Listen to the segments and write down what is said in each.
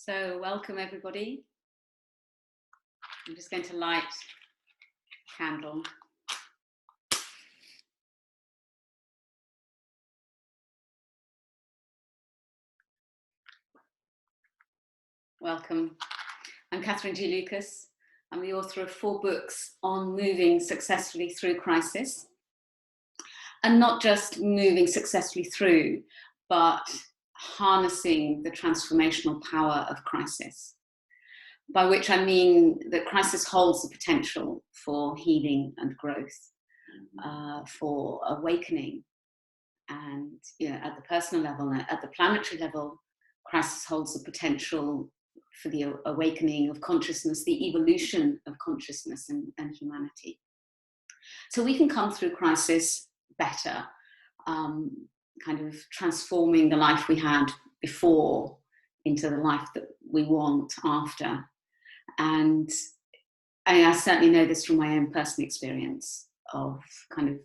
So welcome everybody. I'm just going to light a candle. Welcome. I'm Catherine G. Lucas. I'm the author of 4 books on moving successfully through crisis. And not just moving successfully through, but harnessing the transformational power of crisis. By which I mean that crisis holds the potential for healing and growth, for awakening. And at the personal level, at the planetary level, crisis holds the potential for the awakening of consciousness, the evolution of consciousness and humanity. So we can come through crisis better, kind of transforming the life we had before into the life that we want after. And I certainly know this from my own personal experience of kind of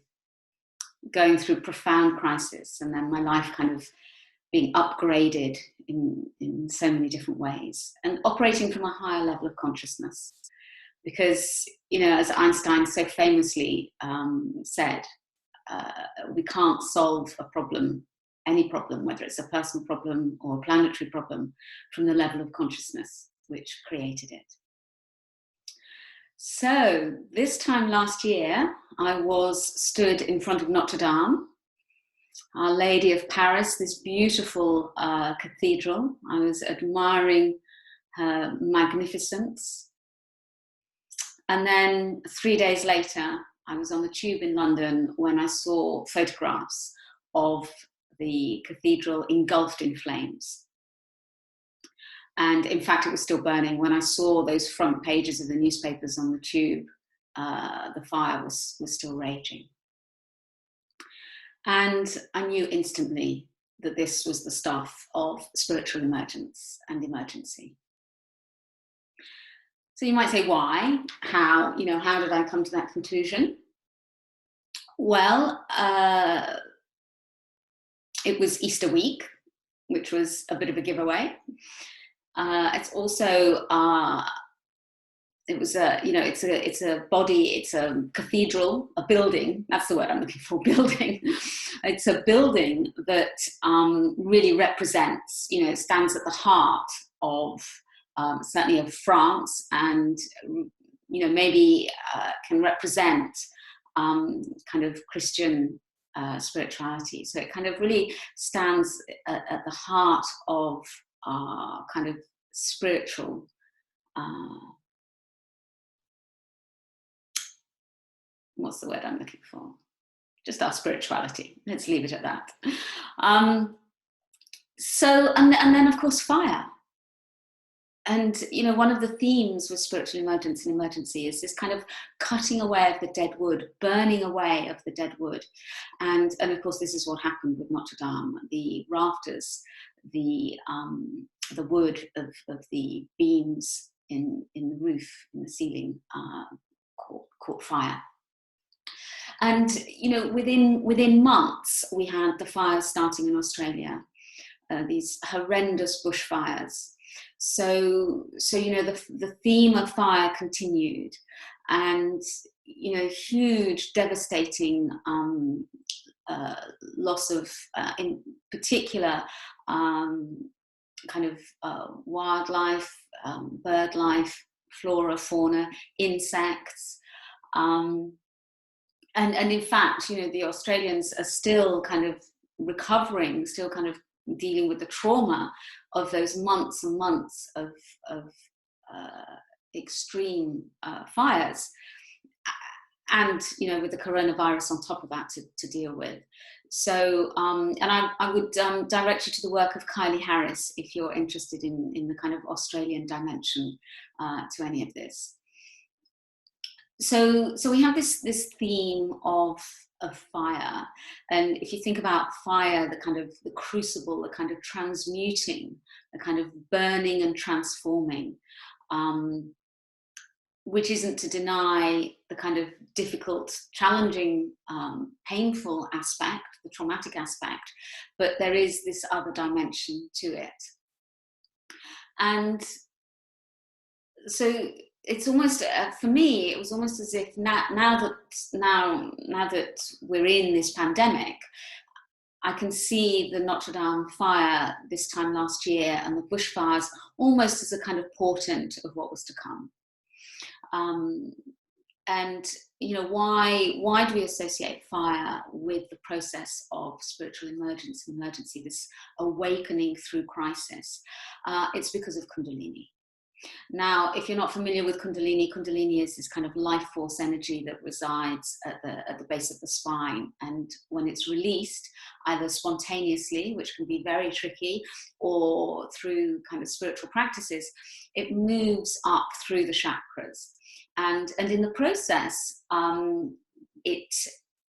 going through profound crisis and then my life kind of being upgraded in so many different ways and operating from a higher level of consciousness. Because, as Einstein so famously said, we can't solve a problem, any problem, whether it's a personal problem or a planetary problem, from the level of consciousness which created it. So this time last year, I stood in front of Notre Dame, Our Lady of Paris, this beautiful cathedral. I was admiring her magnificence. And then 3 days later, I was on the tube in London when I saw photographs of the cathedral engulfed in flames. And in fact, it was still burning. When I saw those front pages of the newspapers on the tube, the fire was still raging. And I knew instantly that this was the stuff of spiritual emergence and emergency. So you might say, why? How did I come to that conclusion? Well, it was Easter week, which was a bit of a giveaway. It's also, it's a body, it's a cathedral, a building, that's the word I'm looking for, building. It's a building that really represents, stands at the heart of, certainly of France, and, maybe can represent kind of Christian spirituality. So it kind of really stands at the heart of kind of spiritual what's the word I'm looking for? Just our spirituality. Let's leave it at that. And then of course fire. And one of the themes with spiritual emergence and emergency is this kind of cutting away of the dead wood, burning away of the dead wood. And of course this is what happened with Notre Dame. The rafters, the wood of the beams in the roof, in the ceiling, caught fire. And within months we had the fires starting in Australia, these horrendous bushfires. So the theme of fire continued, and huge, devastating loss of, in particular, kind of wildlife, bird life, flora, fauna, insects. And in fact, the Australians are still kind of recovering, still kind of dealing with the trauma of those months and months of extreme fires, and with the coronavirus on top of that to deal with. So and I would direct you to the work of Kylie Harris if you're interested in the kind of Australian dimension to any of this. So we have this theme of fire, and if you think about fire, the kind of the crucible, the kind of transmuting, the kind of burning and transforming, which isn't to deny the kind of difficult, challenging, painful aspect, the traumatic aspect, but there is this other dimension to it. And so it's almost, for me, it was almost as if now that we're in this pandemic, I can see the Notre Dame fire this time last year and the bushfires almost as a kind of portent of what was to come. And why do we associate fire with the process of spiritual emergency, this awakening through crisis? It's because of Kundalini. Now, if you're not familiar with Kundalini is this kind of life force energy that resides at the base of the spine. And when it's released, either spontaneously, which can be very tricky, or through kind of spiritual practices, it moves up through the chakras. And in the process,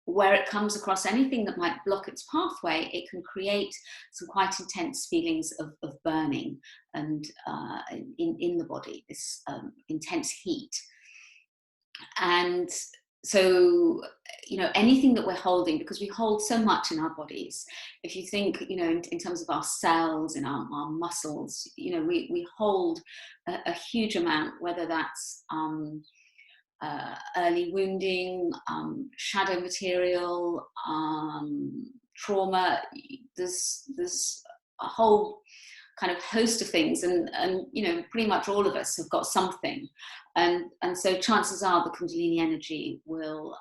where it comes across anything that might block its pathway, it can create some quite intense feelings of burning and in the body, this intense heat. And so, anything that we're holding, because we hold so much in our bodies, if you think, in terms of our cells, in our muscles, we hold a huge amount, whether that's early wounding, shadow material, trauma. There's a whole kind of host of things, and pretty much all of us have got something, and so chances are the Kundalini energy will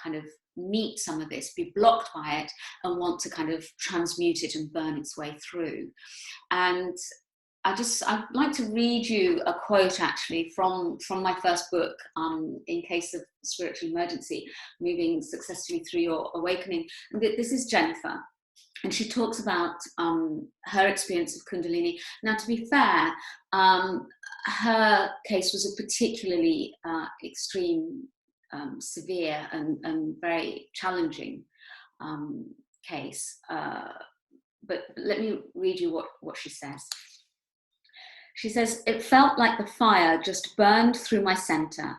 kind of meet some of this, be blocked by it, and want to kind of transmute it and burn its way through. And I'd like to read you a quote actually from my first book, In Case of Spiritual Emergency, Moving Successfully Through Your Awakening. And this is Jennifer, and she talks about her experience of Kundalini. Now, to be fair, her case was a particularly extreme, severe and very challenging case. But let me read you what she says. She says, "It felt like the fire just burned through my center.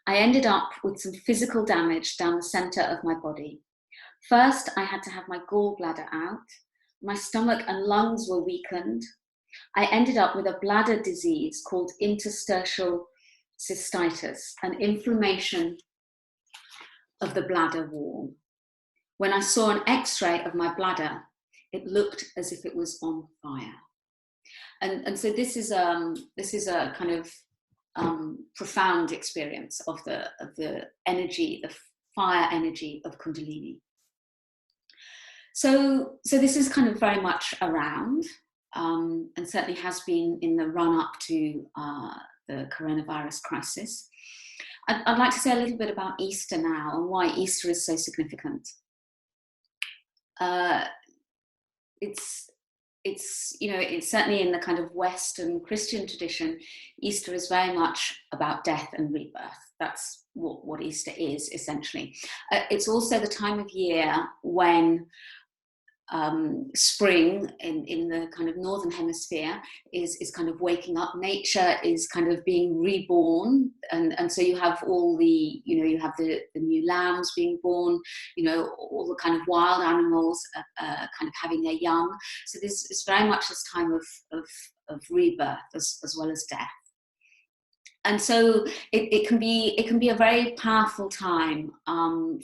I ended up with some physical damage down the center of my body. First, I had to have my gallbladder out. My stomach and lungs were weakened. I ended up with a bladder disease called interstitial cystitis, an inflammation of the bladder wall. When I saw an X-ray of my bladder, it looked as if it was on fire." And so this is a kind of profound experience of the energy, the fire energy of Kundalini. So this is kind of very much around, and certainly has been in the run up to the coronavirus crisis. I'd like to say a little bit about Easter now and why Easter is so significant. It's certainly in the kind of Western Christian tradition, Easter is very much about death and rebirth. That's what Easter is, essentially. It's also the time of year when spring in the kind of northern hemisphere is kind of waking up. Nature is kind of being reborn, and so you have all the you have the new lambs being born, all the kind of wild animals kind of having their young. So this is very much this time of rebirth as well as death. And so it can be a very powerful time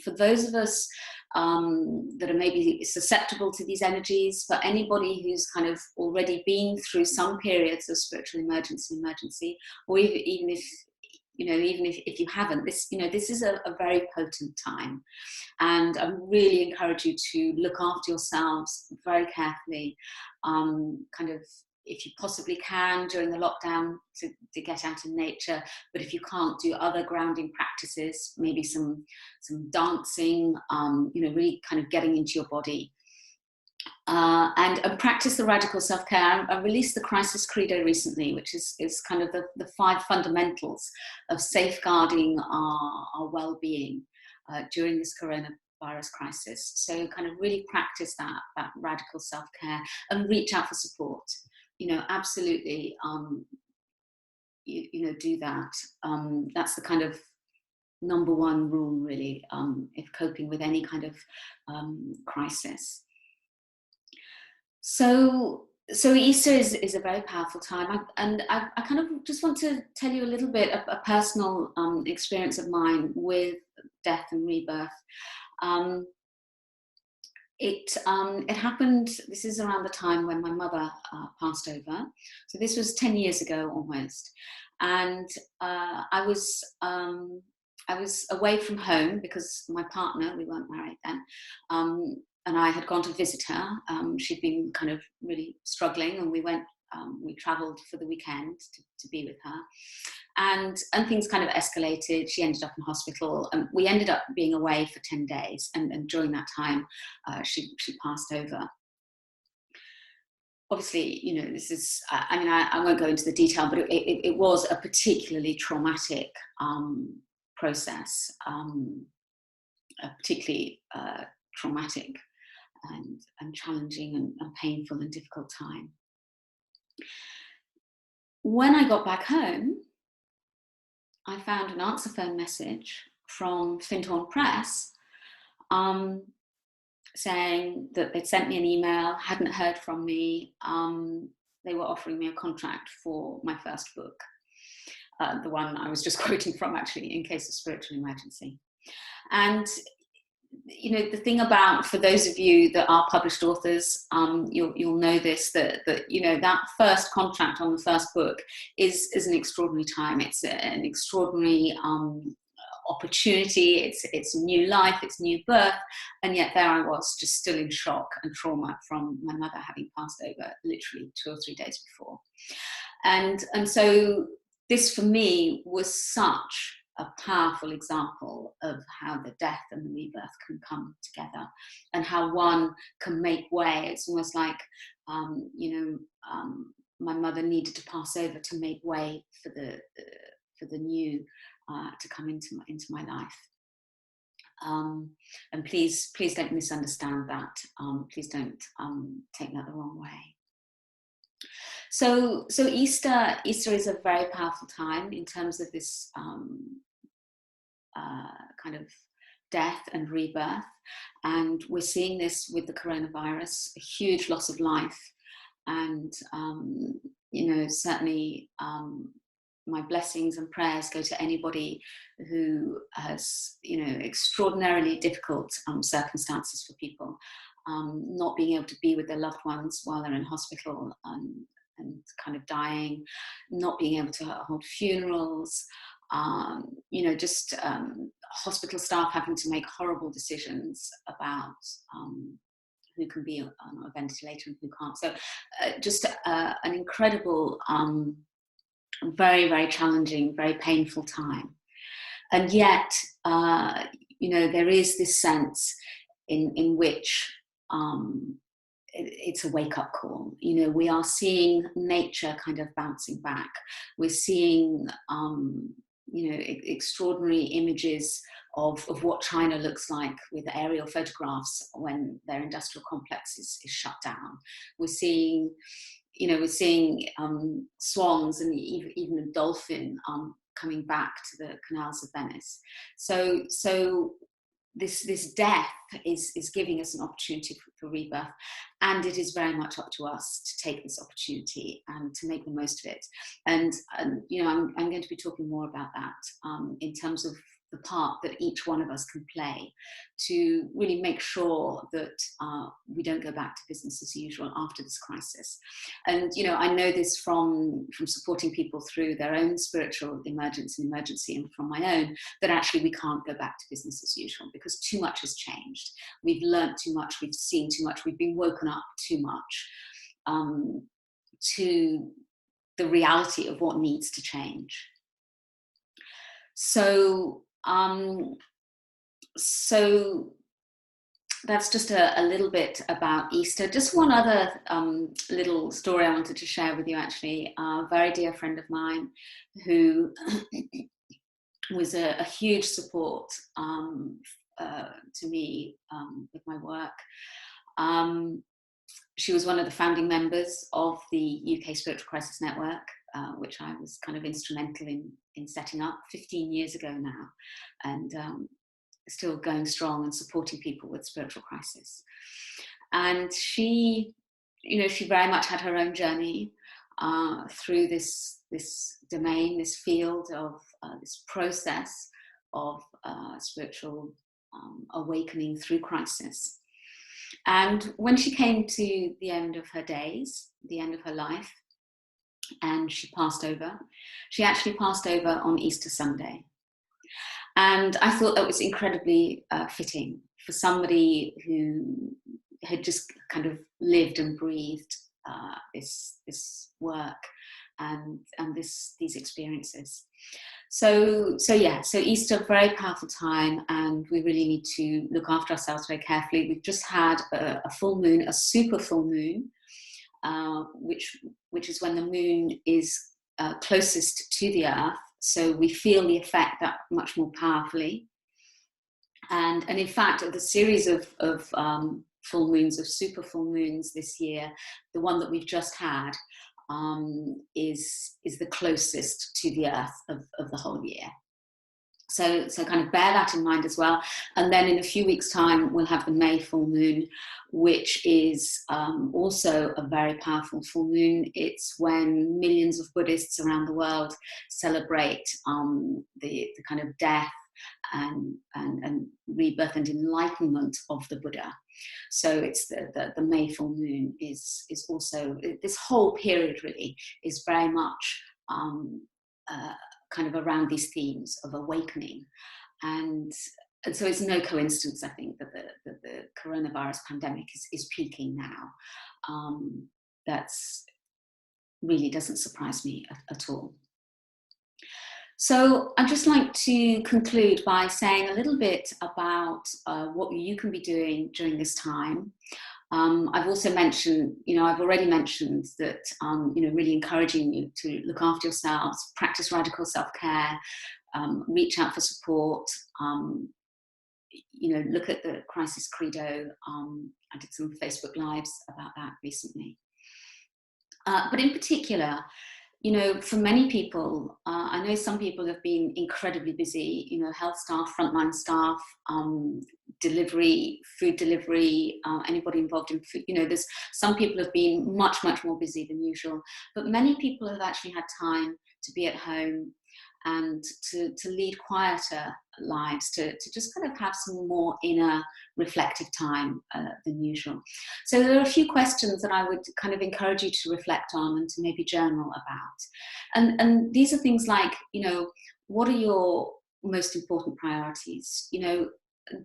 for those of us that are maybe susceptible to these energies. For anybody who's kind of already been through some periods of spiritual emergency, or even if you haven't, this is a very potent time. And I really encourage you to look after yourselves very carefully, kind of, if you possibly can during the lockdown, to get out in nature. But if you can't, do other grounding practices, maybe some dancing, really kind of getting into your body. And practice the radical self-care. I released the Crisis Credo recently, which is kind of the 5 fundamentals of safeguarding our well-being during this coronavirus crisis. So kind of really practice that radical self-care and reach out for support. Absolutely, do that. That's the kind of number one rule, really, if coping with any kind of crisis. So So Easter is a very powerful time, and I kind of just want to tell you a little bit of a personal experience of mine with death and rebirth. Um, it happened. This is around the time when my mother passed over. So this was 10 years ago almost, and I was away from home because my partner, we weren't married then, and I had gone to visit her. She'd been kind of really struggling, and we travelled for the weekend to be with her. And things kind of escalated. She ended up in hospital, and we ended up being away for 10 days. And during that time, she passed over. Obviously, you know, this is, I mean, I won't go into the detail, but it was a particularly traumatic process, a particularly traumatic and challenging and painful and difficult time. When I got back home, I found an answer phone message from Findhorn Press saying that they'd sent me an email, hadn't heard from me. They were offering me a contract for my first book, the one I was just quoting from, actually, In Case of Spiritual Emergency. And you know, the thing about, for those of you that are published authors, you'll know this, that you know, that first contract on the first book is an extraordinary time. It's an extraordinary opportunity. It's new life, it's new birth, and yet there I was, just still in shock and trauma from my mother having passed over literally 2 or 3 days before. And so this for me was such a powerful example of how the death and the rebirth can come together, and how one can make way. It's almost like, my mother needed to pass over to make way for the new to come into my life. And please don't misunderstand that. Please don't take that the wrong way. So Easter is a very powerful time in terms of this kind of death and rebirth, and we're seeing this with the coronavirus, a huge loss of life, and you know, certainly my blessings and prayers go to anybody who has, you know, extraordinarily difficult circumstances for people, not being able to be with their loved ones while they're in hospital and kind of dying, not being able to hold funerals, you know, just hospital staff having to make horrible decisions about who can be on a ventilator and who can't. So just an incredible, very, very challenging, very painful time. And yet, you know, there is this sense in which it's a wake-up call. You know, we are seeing nature kind of bouncing back. We're seeing, you know, extraordinary images of what China looks like with aerial photographs when their industrial complex is shut down. We're seeing, you know, swans and even a dolphin coming back to the canals of Venice. So this death is giving us an opportunity for rebirth, and it is very much up to us to take this opportunity and to make the most of it. And you know, I'm going to be talking more about that in terms of the part that each one of us can play to really make sure that we don't go back to business as usual after this crisis. And you know, I know this from supporting people through their own spiritual emergency, and from my own, that actually we can't go back to business as usual because too much has changed. We've learned too much, we've seen too much, we've been woken up too much to the reality of what needs to change. So that's just a little bit about Easter. Just one other little story I wanted to share with you, actually. A very dear friend of mine who was a huge support to me with my work. She was one of the founding members of the UK Spiritual Crisis Network, which I was kind of instrumental in setting up 15 years ago now, and still going strong and supporting people with spiritual crisis. And she she very much had her own journey through this domain, this field of this process of spiritual awakening through crisis. And when she came to the end of her days, the end of her life, and she passed over, she actually passed over on Easter Sunday. And I thought that was incredibly fitting for somebody who had just kind of lived and breathed this work and these experiences. So Easter, very powerful time, and we really need to look after ourselves very carefully. We've just had a full moon, a super full moon, which is when the moon is closest to the earth, so we feel the effect that much more powerfully. And in fact, of the series of full moons, of super full moons this year, the one that we've just had is the closest to the earth of the whole year. So kind of bear that in mind as well. And then in a few weeks' time, we'll have the May full moon, which is also a very powerful full moon. It's when millions of Buddhists around the world celebrate the kind of death and rebirth and enlightenment of the Buddha. So it's the May full moon is also, this whole period really is very much kind of around these themes of awakening. And so it's no coincidence, I think, that the coronavirus pandemic is peaking now. That's really doesn't surprise me at all. So I'd just like to conclude by saying a little bit about what you can be doing during this time. I've also mentioned, I've already mentioned that, really encouraging you to look after yourselves, practice radical self-care, reach out for support, look at the Crisis Credo. I did some Facebook Lives about that recently. But in particular, for many people, I know some people have been incredibly busy, health staff, frontline staff, delivery, food delivery, anybody involved in food, there's some people have been much, much more busy than usual, but many people have actually had time to be at home and to lead quieter lives, to just kind of have some more inner reflective time than usual. So there are a few questions that I would kind of encourage you to reflect on and to maybe journal about. And these are things like, what are your most important priorities?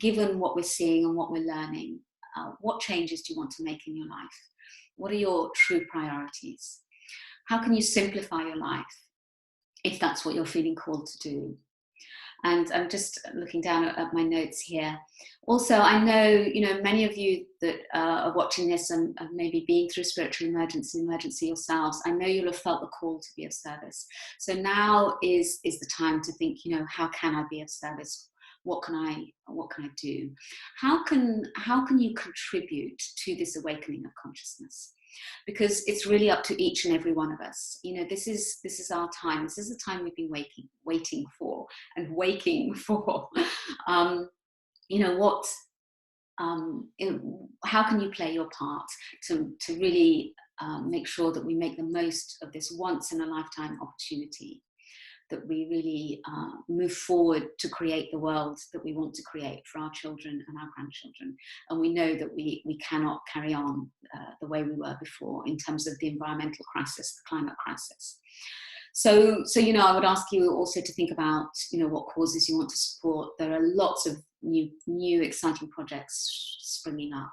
Given what we're seeing and what we're learning, what changes do you want to make in your life? What are your true priorities? How can you simplify your life, if that's what you're feeling called to do? And I'm just looking down at my notes here. Also, I know, many of you that are watching this and maybe been through spiritual emergency yourselves, I know you'll have felt the call to be of service. So now is the time to think, how can I be of service? What can I do? How can you contribute to this awakening of consciousness? Because it's really up to each and every one of us. This is our time. This is the time we've been waiting for. How can you play your part to really make sure that we make the most of this once in a lifetime opportunity, that we really move forward to create the world that we want to create for our children and our grandchildren. And we know that we cannot carry on the way we were before in terms of the environmental crisis, the climate crisis. So I would ask you also to think about, what causes you want to support. There are lots of new exciting projects springing up.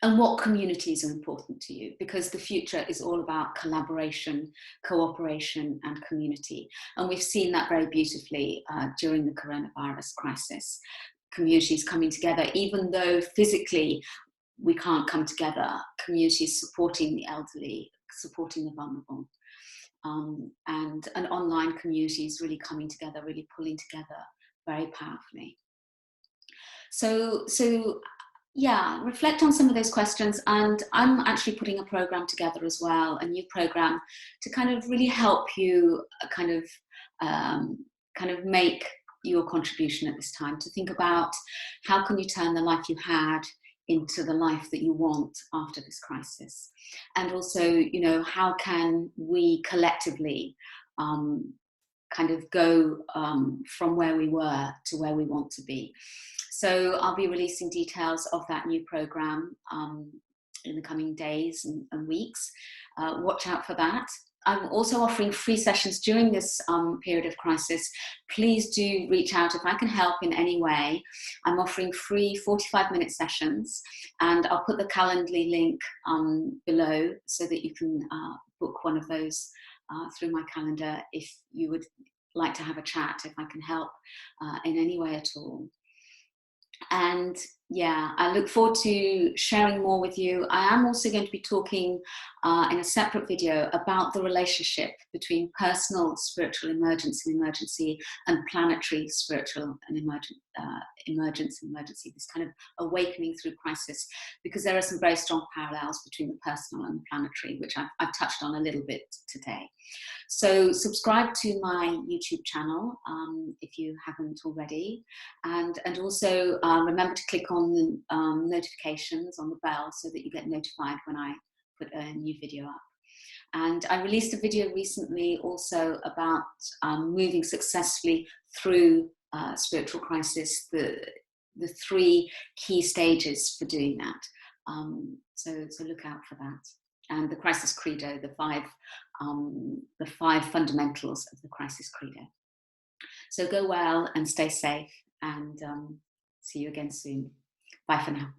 And what communities are important to you, because the future is all about collaboration, cooperation, and community. And we've seen that very beautifully during the coronavirus crisis. Communities coming together, even though physically we can't come together, communities supporting the elderly, supporting the vulnerable. And online communities really coming together, really pulling together very powerfully. So yeah, reflect on some of those questions, and I'm actually putting a program together as well, a new program to kind of really help you kind of make your contribution at this time, to think about how can you turn the life you had into the life that you want after this crisis. And also, you know, how can we collectively kind of go from where we were to where we want to be. So I'll be releasing details of that new program in the coming days and weeks. Watch out for that. I'm also offering free sessions during this period of crisis. Please do reach out if I can help in any way. I'm offering free 45-minute sessions, and I'll put the Calendly link below so that you can book one of those through my calendar if you would like to have a chat, if I can help in any way at all. And yeah, I look forward to sharing more with you. I am also going to be talking in a separate video about the relationship between personal spiritual emergence and emergency and planetary spiritual and emergence and emergency, this kind of awakening through crisis, because there are some very strong parallels between the personal and the planetary, which I've touched on a little bit today. So subscribe to my YouTube channel if you haven't already, and also remember to click on the notifications on the bell so that you get notified when I put a new video up. And I released a video recently also about moving successfully through spiritual crisis, the 3 key stages for doing that. So look out for that. And the crisis credo, the 5 fundamentals of the crisis credo. So go well and stay safe, and see you again soon. Bye for now.